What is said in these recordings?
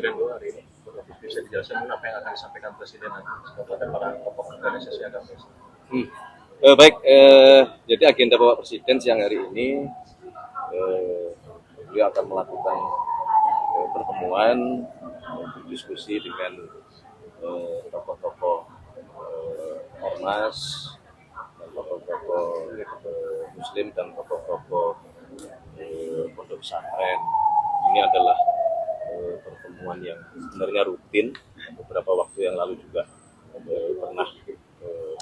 Presiden dulu hari ini. Bisa dijelaskan apa yang akan disampaikan Presiden nanti kepada para tokoh organisasi agama Islam. Baik, jadi agenda Bapak Presiden siang hari ini beliau akan melakukan pertemuan, diskusi dengan tokoh-tokoh ormas, dan tokoh-tokoh Muslim dan tokoh-tokoh pondok pesantren. Ini adalah pertemuan yang sebenarnya rutin. Beberapa waktu yang lalu juga pernah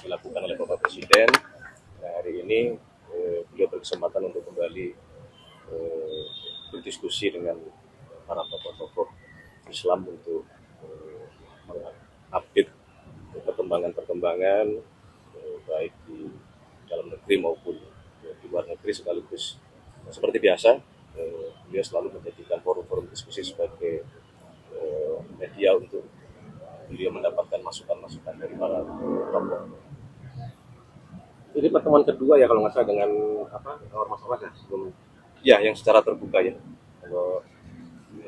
dilakukan oleh Bapak Presiden. Nah, hari ini beliau berkesempatan untuk kembali berdiskusi dengan para tokoh-tokoh Islam untuk mengupdate perkembangan-perkembangan baik di dalam negeri maupun di luar negeri sekaligus. Seperti biasa, beliau selalu menjadikan forum-forum diskusi sebagai media untuk beliau mendapatkan masukan-masukan dari para tokoh. Ini pertemuan kedua ya kalau nggak salah dengan ormas-ormas ya sebelum. Ya, yang secara terbuka ya. Kalau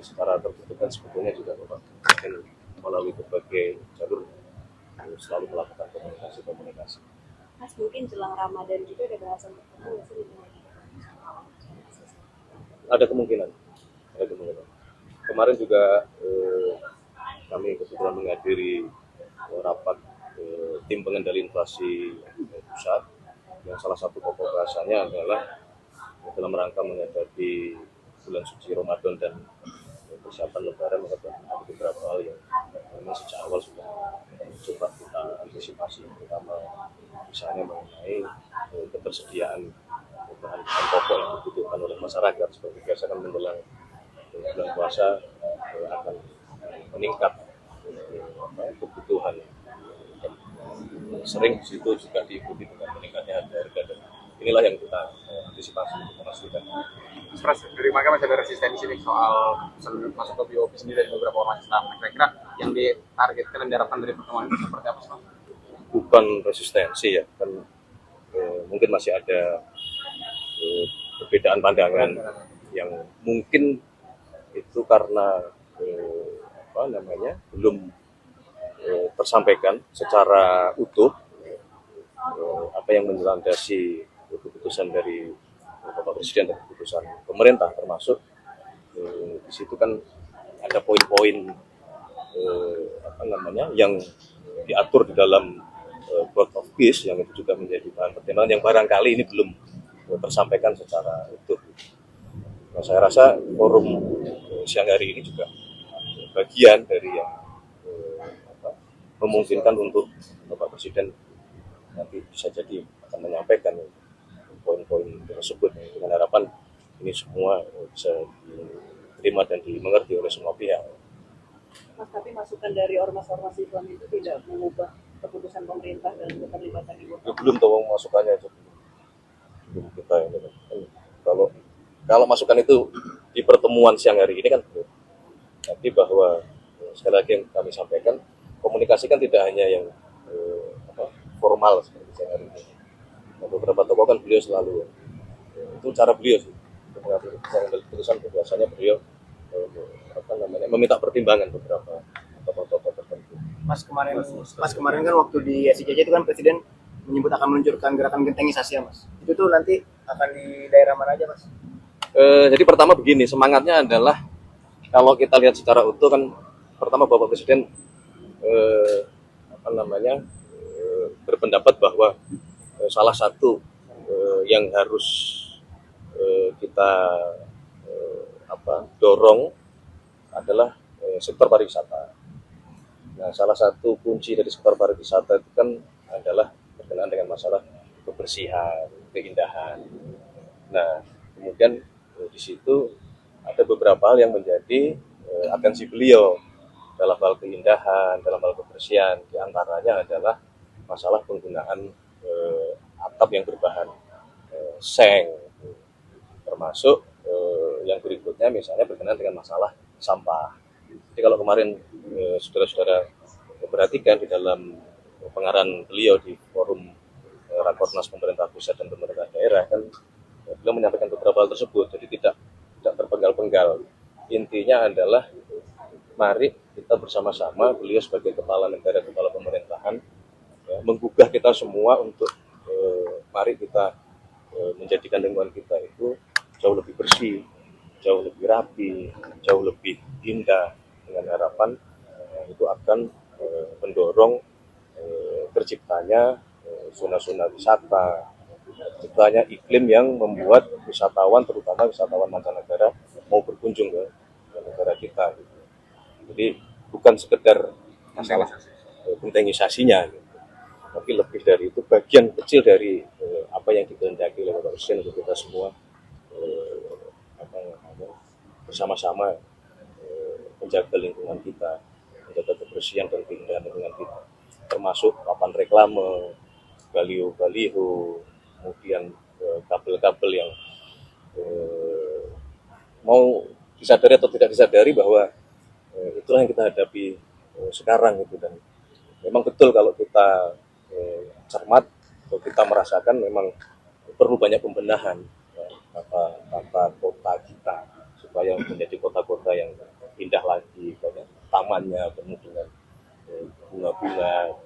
secara tertutup kan sebetulnya juga Bapak Presiden melalui berbagai jalur selalu melakukan komunikasi. Mas, mungkin jelang Ramadan juga ada bahasan tertentu nggak sih? Ada kemungkinan. Kemarin juga kami kebetulan menghadiri rapat tim pengendali inflasi pusat, yang salah satu pokok bahasanya adalah dalam rangka menghadapi bulan suci Ramadan dan persiapan Lebaran, ada beberapa hal yang memang sejak awal sudah coba kita antisipasi, terutama misalnya mengenai ketersediaan bahan-bahan pokok yang dibutuhkan oleh masyarakat. Seperti biasa kan menjelang bulan puasa akan meningkat kebutuhan. Sering di situ juga diikuti dengan meningkatnya harga, dan inilah yang kita antisipasi untuk memastikan. Mas, dari mana masih ada resistensi nih soal masuk ke BOP sendiri dari beberapa ormas Islam. Kira-kira yang ditargetkan dan diharapkan dari pertemuan itu seperti apa, Mas? Bukan resistensi ya, kan mungkin masih ada perbedaan pandangan yang mungkin itu karena belum tersampaikan secara utuh apa yang melandasi keputusan dari Bapak Presiden dan keputusan pemerintah, termasuk di situ kan ada poin-poin yang diatur di dalam Board of Peace, yang itu juga menjadi bahan pertimbangan yang barangkali ini belum tersampaikan secara utuh. Nah, saya rasa forum siang hari ini juga bagian dari yang memungkinkan untuk Bapak Presiden nanti bisa jadi akan menyampaikan poin-poin tersebut dengan harapan ini semua bisa diterima dan dimengerti oleh semua pihak. Mas, tapi masukan dari ormas-ormas Islam itu tidak mengubah keputusan pemerintah dalam keterlibatan Ibu? Ya, belum tahu masukannya itu. Belum kita ini. Kalau masukan itu di pertemuan siang hari ini kan belum. Tapi bahwa sekali lagi yang kami sampaikan, komunikasi kan tidak hanya yang formal seperti siang hari ini. Nah, beberapa tokoh kan beliau selalu itu cara beliau sih untuk mengambil keputusan. Biasanya beliau meminta pertimbangan beberapa tokoh-tokoh tertentu. Mas kemarin kan waktu di SIJJ itu kan Presiden menyebut akan meluncurkan gerakan gentengisasi ya, Mas. Itu tuh nanti akan di daerah mana aja, Mas? Jadi pertama begini, semangatnya adalah kalau kita lihat secara utuh kan, pertama Bapak Presiden berpendapat bahwa salah satu yang harus kita dorong adalah sektor pariwisata. Nah, salah satu kunci dari sektor pariwisata itu kan adalah berkenaan dengan masalah kebersihan, keindahan. Nah, kemudian di situ ada beberapa hal yang menjadi atensi beliau dalam hal keindahan, dalam hal kebersihan. Di antaranya adalah masalah penggunaan atap yang berbahan seng, termasuk yang berikutnya misalnya berkenaan dengan masalah sampah. Jadi kalau kemarin saudara-saudara perhatikan di dalam pengarahan beliau di forum Rakornas pemerintah pusat dan pemerintah daerah, kan beliau menyampaikan beberapa hal tersebut. Jadi tidak terpenggal-penggal. Intinya adalah mari kita bersama-sama, beliau sebagai kepala negara, kepala pemerintahan, ya, menggugah kita semua untuk mari kita menjadikan lingkungan kita itu jauh lebih bersih, jauh lebih rapi, jauh lebih indah, dengan harapan itu akan mendorong terciptanya zona-zona wisata, terciptanya iklim yang membuat wisatawan, terutama wisatawan mancanegara, mau berkunjung ke negara kita. Gitu. Jadi bukan sekedar masalah bentengisasinya, gitu, tapi lebih dari itu bagian kecil dari apa yang dikehendaki oleh Bapak Presiden untuk kita semua bersama-sama menjaga lingkungan kita, menjaga kebersihan dan keindahan lingkungan kita, termasuk papan reklame, baliho-baliho, kemudian kabel-kabel yang mau disadari atau tidak disadari bahwa itulah yang kita hadapi sekarang gitu. Dan memang betul kalau kita cermat atau kita merasakan memang perlu banyak pembenahan tata kota kita supaya menjadi kota-kota yang indah lagi, banyak tamannya penuh dengan bunga-bunga.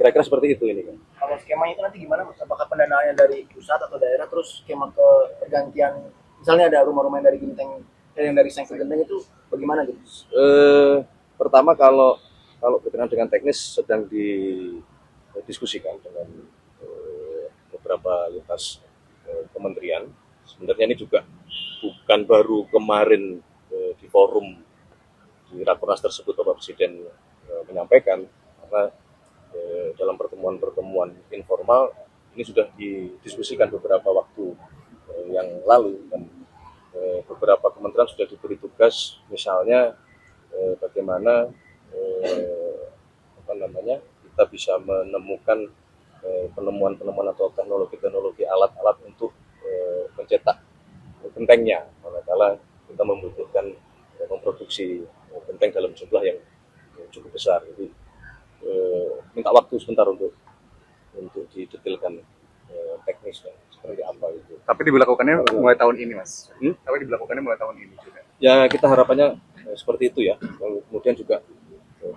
Kira-kira seperti itu ini kan. Kalau skemanya itu nanti gimana Mas? Apakah pendanaannya dari pusat atau daerah, terus skema ke pergantian, misalnya ada rumah-rumah yang dari Genteng, yang dari Seng ke Genteng itu bagaimana gitu? Pertama kalau berkenaan dengan teknis sedang didiskusikan dengan beberapa lintas kementerian. Sebenarnya ini juga bukan baru kemarin di forum di Rakornas tersebut Bapak Presiden menyampaikan, karena dalam pertemuan-pertemuan informal ini sudah didiskusikan beberapa waktu yang lalu, dan beberapa kementerian sudah diberi tugas, misalnya bagaimana kita bisa menemukan penemuan-penemuan atau teknologi-teknologi alat-alat untuk mencetak gentengnya, manakala kita membutuhkan memproduksi genteng dalam jumlah yang cukup besar. Jadi minta waktu sebentar untuk didetailkan teknis dan seperti apa itu. Tapi diberlakukannya mulai tahun ini, Mas. Tapi diberlakukannya mulai tahun ini juga. Ya kita harapannya seperti itu ya. Kemudian juga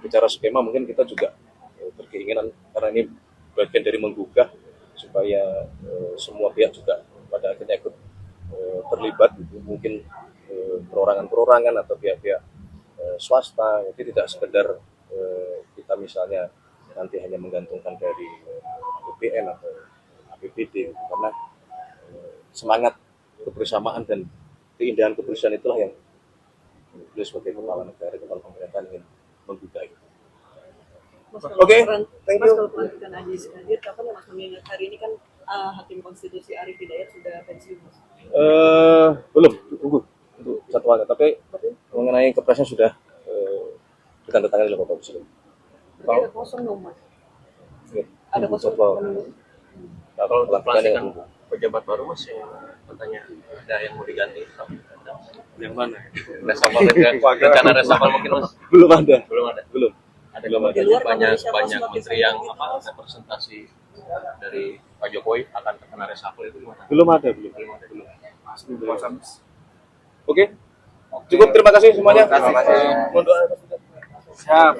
bicara skema, mungkin kita juga berkeinginan, karena ini bagian dari menggugah supaya semua pihak juga pada akhirnya ikut terlibat gitu. Mungkin perorangan-perorangan atau pihak-pihak swasta, jadi tidak sekedar kita misalnya nanti hanya menggantungkan dari BPN atau APBD gitu. Karena semangat kebersamaan dan keindahan kebersihan itulah yang beliau sebagai kepala negara, kepala pemerintahan ingin menggugah gitu. Mas, Oke, thank you. Kalau pelantikan Aziz hadir, kapan ya Mas, mengingat hari ini kan Hakim Konstitusi Arief Hidayat sudah pensiun Mas? Belum, tunggu untuk jadwalnya. Tapi mengenai kepresnya sudah ditandatangani oleh Bapak Presiden. Tapi ada kosong dong Mas? Ya, Ada tunggu kosong jadwal. menunggu. Nah, kalau untuk Pelantikan pelantikan ya. pejabat baru Mas, yang katanya ada yang mau diganti, Yang mana? resapel, rencana resapel mungkin Mas? Belum ada. Belum ada. Belum. Ada Belum ada. Di luar banyak Indonesia, Mas, banyak sebagai menteri yang seorang apa gitu, Mas. representasi dari Pak Jokowi akan terkena resapel itu gimana? Belum ada. Belum. Mas. Oke. Cukup, terima kasih semuanya. Terima kasih. Mohon doa. Siap.